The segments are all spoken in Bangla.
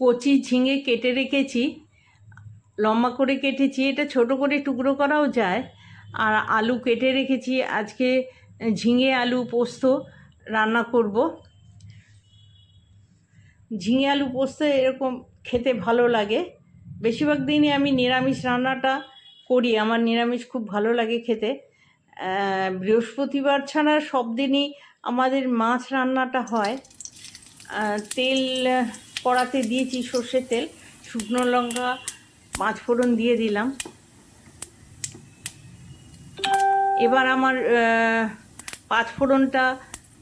কচি ঝিঙে কেটে রেখেছি, লম্বা করে কেটেছি, এটা ছোট করে টুকরো করাও যায়। আর আলু কেটে রেখেছি, আজকে ঝিঙে আলু পোস্ত রান্না করব। ঝিঙে আলু পোস্ত এরকম খেতে ভালো লাগে। বেশিরভাগ দিনই আমি নিরামিষ রান্নাটা করি, আমার নিরামিষ খুব ভালো লাগে খেতে। বৃহস্পতিবার ছাড়া সব দিনই আমাদের মাছ রান্নাটা হয়। তেল কড়াতে দিয়েছি, সর্ষের তেল, শুকনো লঙ্কা, পাঁচ ফোড়ন দিয়ে দিলাম। এবার আমার পাঁচ ফোড়নটা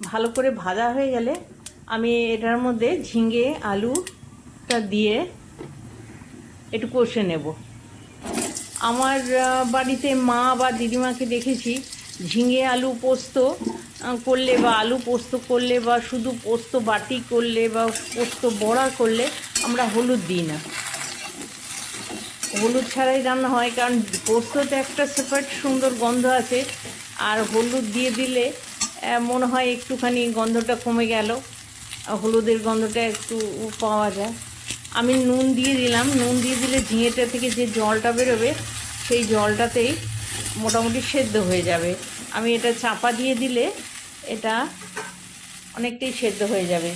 ভালো করে ভাজা হয়ে গেলে আমি এটার মধ্যে ঝিঙে আলুটা দিয়ে একটু কষে নেব। আমার বাড়িতে মা বা দিদিমাকে দেখেছি ঝিঙে আলু পোস্ত করলে বা আলু পোস্ত করলে বা শুধু পোস্ত বাটি করলে বা পোস্ত বড়া করলে আমরা হলুদ দিই না, হলুদ ছাড়াই রান্না হয়। কারণ পোস্ততে একটা সেপারেট সুন্দর গন্ধ আছে, আর হলুদ দিয়ে দিলে মনে হয় একটুখানি গন্ধটা কমে গেল, হলুদের গন্ধটা একটু পাওয়া যায়। আমি নুন দিয়ে দিলাম, নুন দিয়ে দিলে ঝিঙেটা থেকে যে জলটা বেরোবে সেই জলটাতেই মোটামুটি সেদ্ধ হয়ে যাবে। আমি এটা চাপা দিয়ে দিলে এটা অনেকটাই সেদ্ধ হয়ে যাবে।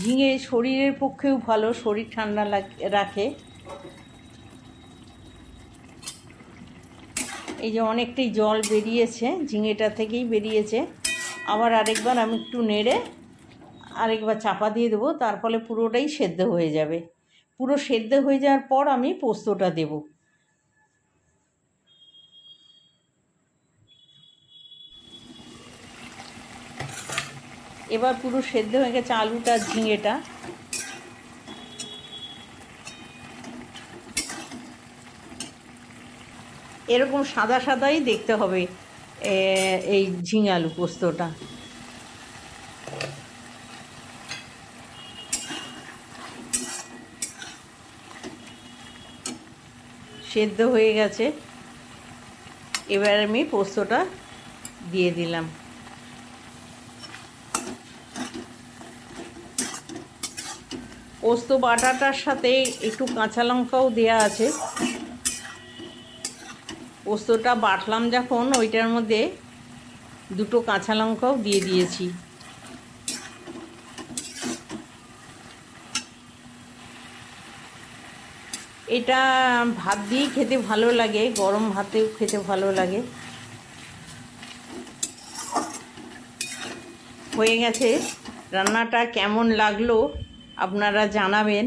ঝিঙে শরীরের পক্ষেও ভালো, শরীর ঠান্ডা রাখে। এই যে অনেকটাই জল বেরিয়েছে, ঝিঙেটা থেকেই বেরিয়েছে। আবার আরেকবার আমি একটু নেড়ে আরেকবার চাপা দিয়ে দেবো, তার ফলে পুরোটাই সেদ্ধ হয়ে যাবে। পুরো সেদ্ধ হয়ে যাওয়ার পর আমি পোস্তটা দেব। এবার পুরো সেদ্ধ হয়ে গেছে আলুটা, ঝিঙেটা। এরকম সাদা সাদাই দেখতে হবে এই ঝিঙে আলু পোস্তটা। সেদ্ধ হয়ে গেছে, এবার আমি পোস্তটা দিয়ে দিলাম। পোস্ত বাটাটার সাথে একটু কাঁচা লঙ্কাও দেওয়া আছে। পোস্তটা বাটলাম যখন, ওইটার মধ্যে দুটো কাঁচা লঙ্কাও দিয়ে দিয়েছি। এটা ভাত দিয়েই খেতে ভালো লাগে, গরম ভাতেও খেতে ভালো লাগে। হয়ে গেছে। রান্নাটা কেমন লাগলো আপনারা জানাবেন।